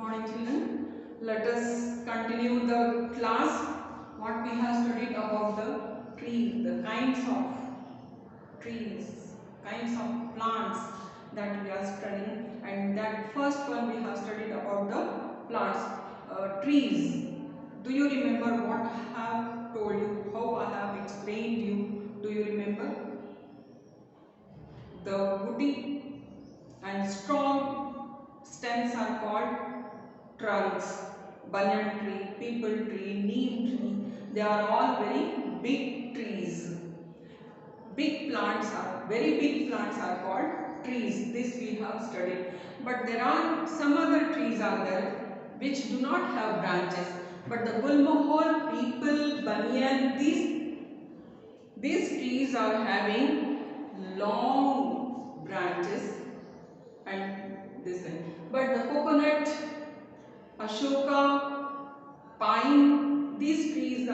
morning children. Let us continue the class what we have studied about the trees, the kinds of trees, kinds of plants that we are studying, and that first one we have studied about the plants, trees. Do you remember what I have told you, how I have explained you? Do you remember? The woody and strong stems are called trunks. Banyan tree, peepal tree, neem tree, they are all very big trees. Big plants are, very big plants are called trees. This we have studied. But there are some other trees are there which do not have branches. But the gulmohar, peepal, banyan, these trees are having long branches and this thing. But the coconut, Ashoka, pine, these trees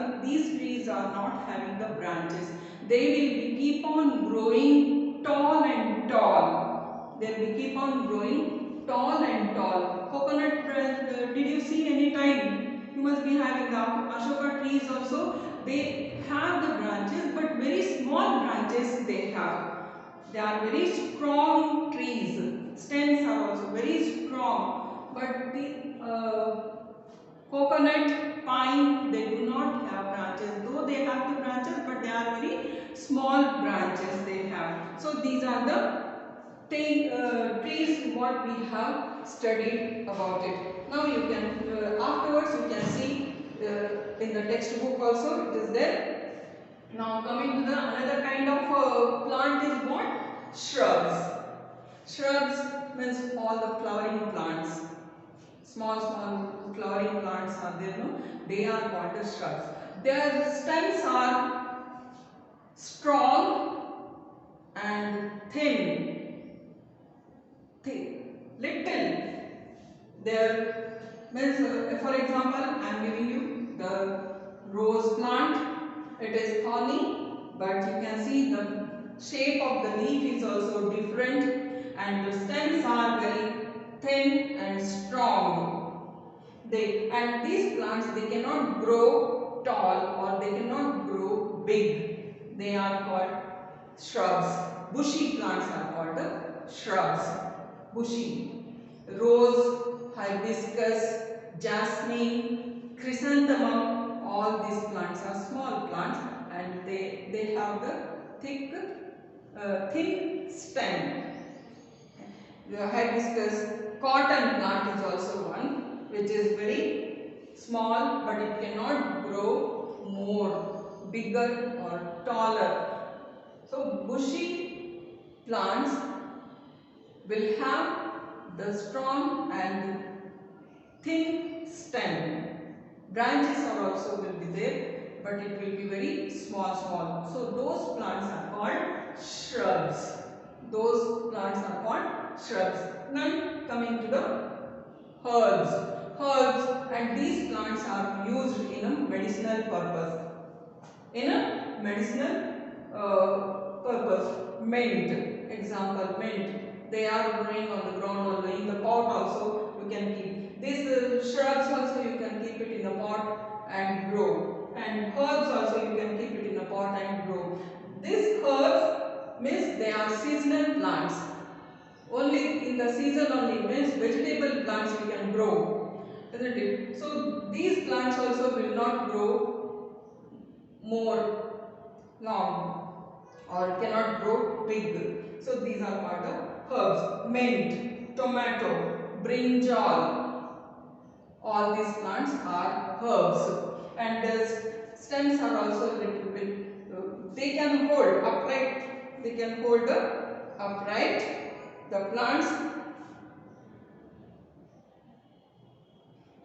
are not having the branches. They will be keep on growing tall and tall. They will keep on growing tall and tall. Coconut, did you see any time? You must be having the Ashoka trees also. They have the branches, but very small branches they have. They are very strong trees. Stems are also very strong, but the coconut, pine, they do not have branches. Though they have the branches, but they are very small branches they have. So these are the trees what we have studied about it. Now you can afterwards you can see in the textbook also it is there. Now coming to the another kind of plant is what? Shrubs. Shrubs means all the flowering plants. Small flowering plants are there, no? They are called as shrubs. Their stems are strong and thin, little. Their means, for example, I am giving you the rose plant. It is thorny, but you can see the shape of the leaf is also different, and the stems are very thin and strong. And these plants, they cannot grow tall or they cannot grow big. They are called shrubs. Bushy plants are called the shrubs. Bushy. Rose, hibiscus, jasmine, chrysanthemum, all these plants are small plants and they have the thick, thin stem. The hibiscus, cotton plant is also one which is very small, but it cannot grow more, bigger or taller. So bushy plants will have the strong and thin stem. Branches are also will be there, but it will be very small. So those plants are called shrubs. Those plants are called shrubs. Now coming to the herbs. Herbs, and these plants are used in a medicinal purpose. In a medicinal purpose. Mint, example, mint. They are growing on the ground or in the pot also you can keep. These shrubs also you can keep it in the pot and grow. And herbs also you can keep it in a pot and grow. These herbs means they are seasonal plants. Only in the season only, means vegetable plants you can grow, isn't it? So these plants also will not grow more long or cannot grow big. So these are part of herbs. Mint, tomato, brinjal, all these plants are herbs. And the stems are also a little bit, they can hold upright, they can hold upright the plants,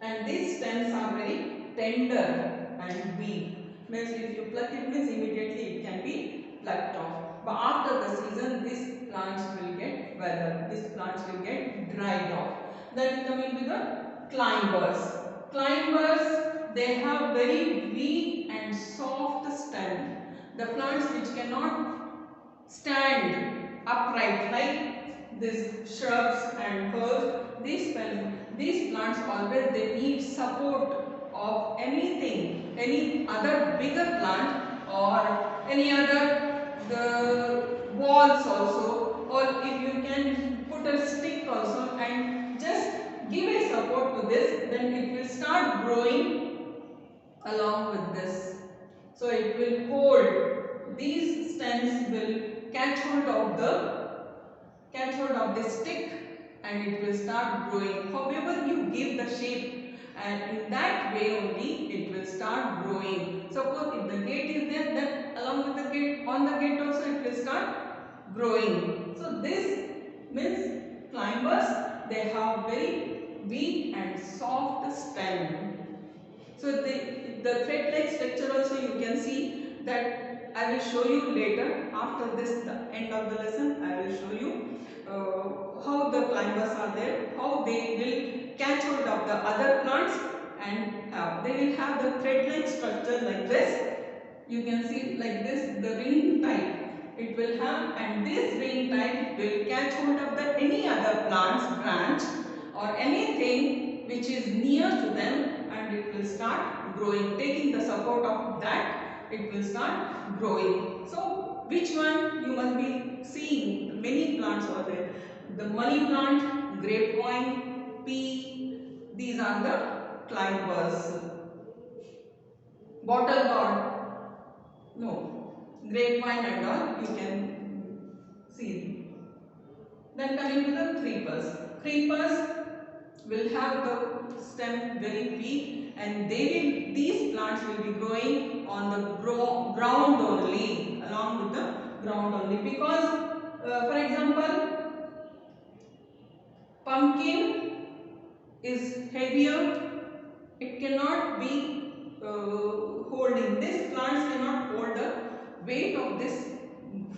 and these stems are very tender and weak. Means if you pluck it, means immediately it can be plucked off. But after the season, these plants will get weathered. These plants will get dried off. Then coming to the climbers. Climbers, they have very weak and soft stem. The plants which cannot stand upright, like these shrubs and herbs, these plants always they need support of anything, any other bigger plant or any other the walls also, or if you can put a stick also and just give a support to this, then it will start growing along with this. So it will hold, these stems will catch hold of the stick and it will start growing. However you give the shape, and in that way only it will start growing. Suppose if the gate is there, then along with the gate, on the gate also it will start growing. So this means climbers, they have very weak and soft stem. So the thread-like structure also you can see that I will show you later. After this, the end of the lesson, I will show you how the climbers are there, how they will catch hold of the other plants, and they will have the thread-like structure like this. You can see like this, the ring type it will have, and this ring type will catch hold of the any other plant's branch or anything which is near to them, and it will start growing. Taking the support of that, it will start growing. So which one you must be seeing? Many plants are there. The money plant, grapevine, pea, these are the climbers. Bottle gourd, no, grapevine and all you can see. Then coming to the creepers. Creepers will have the stem very weak, and these plants will be growing on the ground only, along with the ground only, because for example pumpkin is heavier, it cannot be holding, this plants cannot hold the weight of this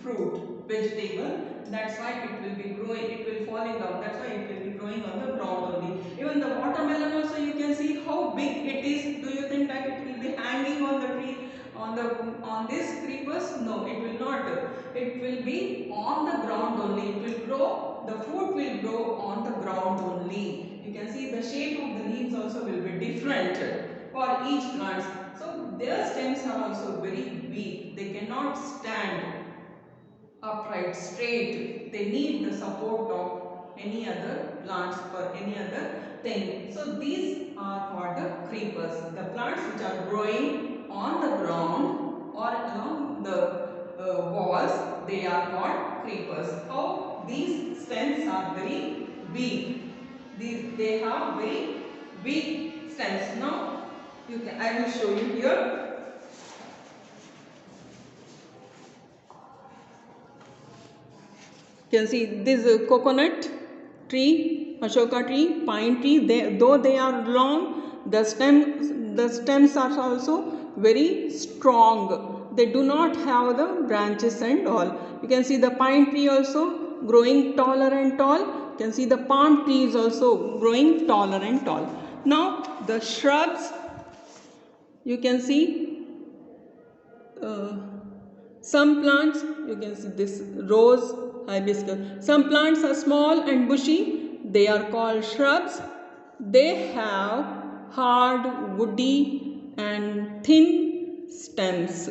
fruit vegetable. That's why it will be growing, it will falling down, that's why it will be growing on the ground only. Even the watermelon also you can see how big it is. Do you think that it will be hanging on the tree, on this creepers? No, it will not. It will be on the ground only. It will grow, the fruit will grow on the ground only. You can see the shape of the leaves also will be different for each plant. So their stems are also very weak. They cannot stand upright, straight. They need the support of any other plants for any other thing. So these are called the creepers. The plants which are growing on the ground or along the walls, they are called creepers. How these stems are very weak. They have very weak stems. Now I will show you here. You can see this coconut tree, Ashoka tree, pine tree, though they are long, the stems are also very strong. They do not have the branches and all. You can see the pine tree also growing taller and tall. You can see the palm tree is also growing taller and tall. Now the shrubs, you can see some plants, you can see this rose, hibiscus. Some plants are small and bushy. They are called shrubs. They have hard, woody and thin stems.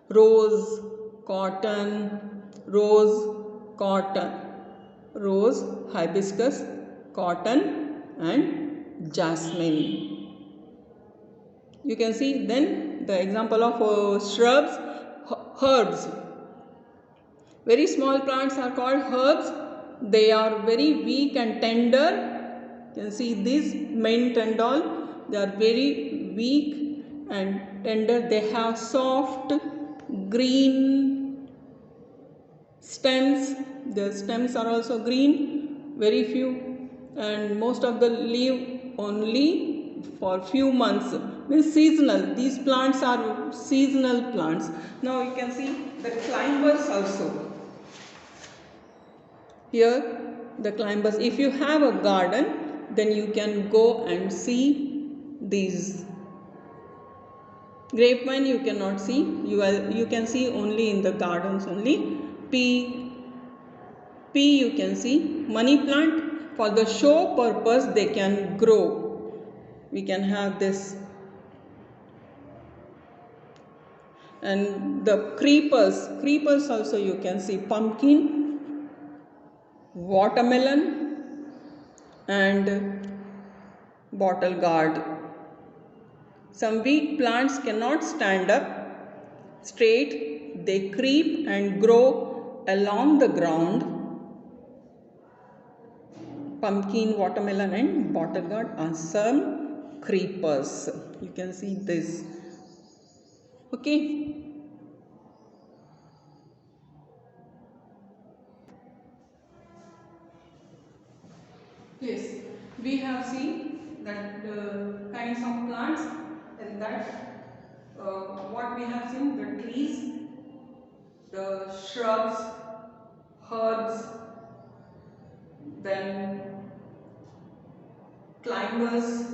Rose, cotton, rose, hibiscus, cotton and jasmine. You can see then the example of shrubs, herbs. Very small plants are called herbs. They are very weak and tender. You can see these mint and all. They are very weak and tender. They have soft green stems. The stems are also green, very few, and most of the leaf only for few months. Means seasonal. These plants are seasonal plants. Now you can see the climbers also. Here the climbers, if you have a garden, then you can go and see these. Grapevine you cannot see, you can see only in the gardens only. Pea, P you can see money plant. For the show purpose they can grow. We can have this. And the creepers also you can see pumpkin, watermelon and bottle gourd. Some weak plants cannot stand up straight, they creep and grow along the ground. Pumpkin, watermelon and bottle gourd are some creepers. You can see this. Okay. Yes, we have seen that the kinds of plants and that what we have seen, the trees, the shrubs, herbs, then climbers,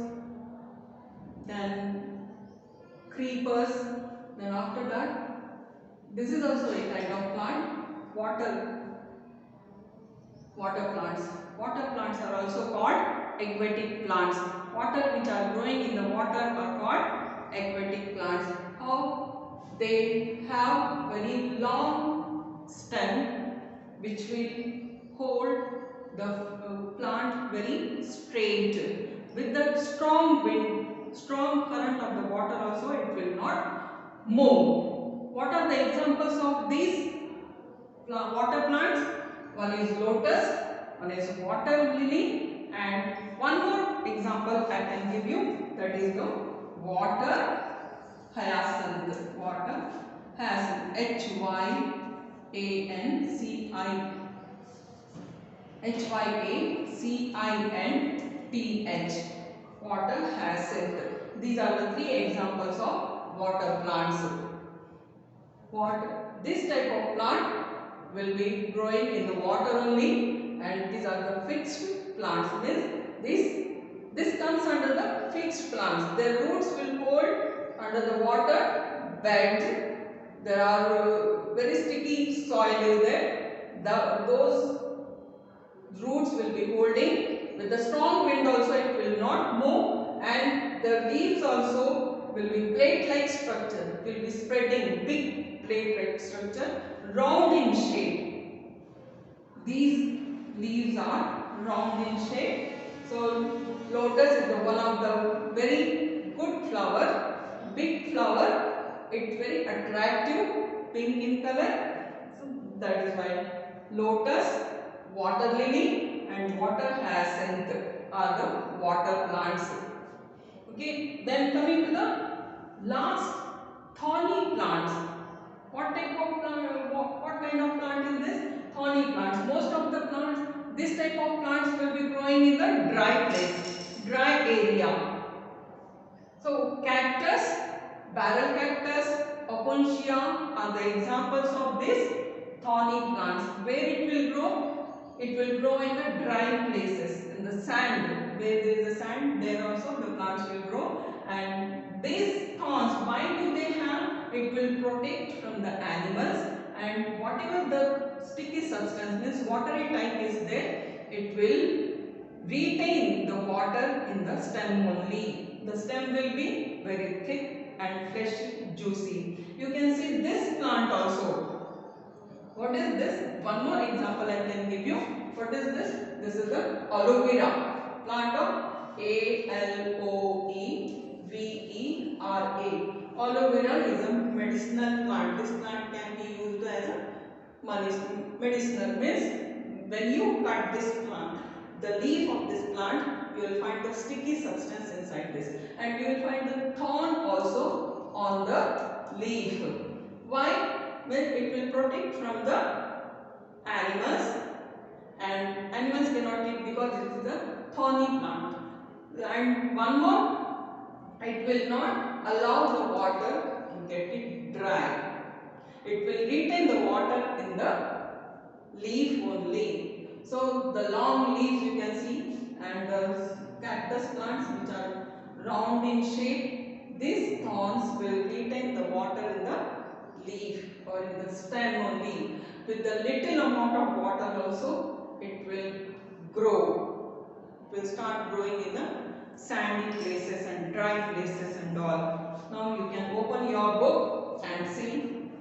then creepers, then after that this is also a kind of plant, water plants. Water plants are also called aquatic plants. Water which are growing in the water are called aquatic plants. How? They have very long stem which will hold the plant very straight. With the strong wind, strong current of the water also it will not move. What are the examples of these water plants? One is lotus, one is water lily, and one more example I can give you, that is the water hyacinth. Water hyacinth. Hyacinth. Water hyacinth. These are the three examples of water plants. This type of plant will be growing in the water only, and these are the fixed plants. This comes under the fixed plants. Their roots will hold under the water bed. There are very sticky soil is there. Those roots will be holding. With the strong wind also it will not move, and the leaves also will be plate-like structure. It will be spreading, big plate-like structure, round in shape. These leaves are round in shape. So lotus is the one of the very good flower, big flower. It's very attractive, pink in color. So that is why lotus, water lily and water hyacinth are the water plants. Okay, then coming to the last, thorny plants. What type of plant, what kind of plant is this? Thorny plants. Most of the plants, this type of plants will be growing in the dry place, dry area. So cactus, barrel cactus, opuntia are the examples of this thorny plants. Where it will grow? It will grow in the dry places, in the sand. Where there is a sand, there also the plants will grow. And these thorns, why do they have? It will protect from the animals, and whatever the sticky substance, means watery type is there, it will retain the water in the stem only. The stem will be very thick and fleshy, juicy. You can see this plant also. What is this? One more example I can give you. What is this? This is the aloe vera. Plant of Aloevera. Aloe vera is a medicinal plant. This plant can be used as a medicinal. Means when you cut this plant, the leaf of this plant, you will find the sticky substance inside this, and you will find the thorn also on the leaf. Why? Well, it will protect from the animals, and animals cannot eat because it is a thorny plant. And one more, it will not allow the water to get it dry. It will retain the water in the leaf only. So the long leaves you can see, and the cactus plants which are round in shape, these thorns will retain the water in the leaf or in the stem only. with the little amount of water also it will grow. It will start growing in the sandy places and dry places and all. Now you can open your book and see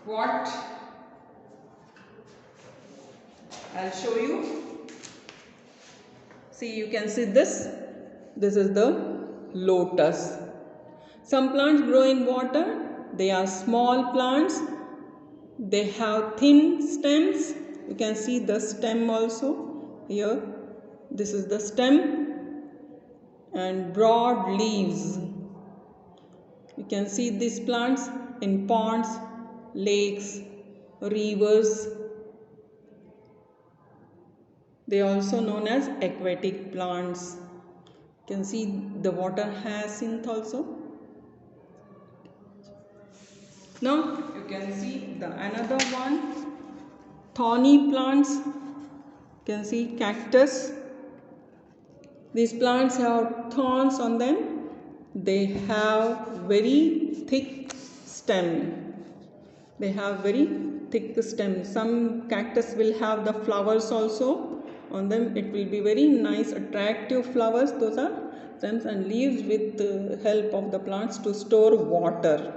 what I'll show you. See, you can see this. This is the lotus. Some plants grow in water. They are small plants. They have thin stems. You can see the stem also here. This is the stem and broad leaves. You can see these plants in ponds, lakes, rivers. They are also known as aquatic plants. You can see the water hyacinth also. Now you can see the another one, thorny plants. You can see cactus. These plants have thorns on them. They have very thick stem. They have very thick stem. Some cactus will have the flowers also on them. It will be very nice, attractive flowers. Those are stems and leaves with the help of the plants to store water.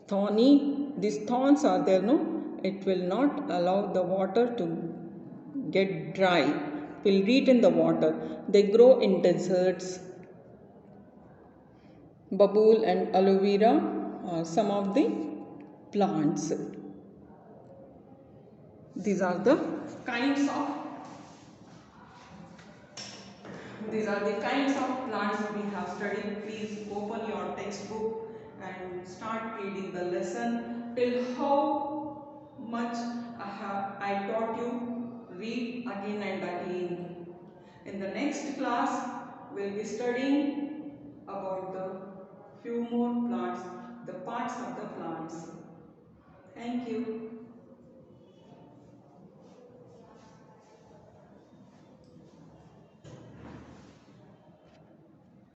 Thorny, these thorns are there, no? It will not allow the water to get dry. It will retain the water. They grow in deserts. Babul and aloe vera are some of the plants. These are the kinds of plants we have studied. Please open your textbook and start reading the lesson till how much I taught you. Read again and again. In the next class, we'll be studying about the few more plants, the parts of the plants. Thank you.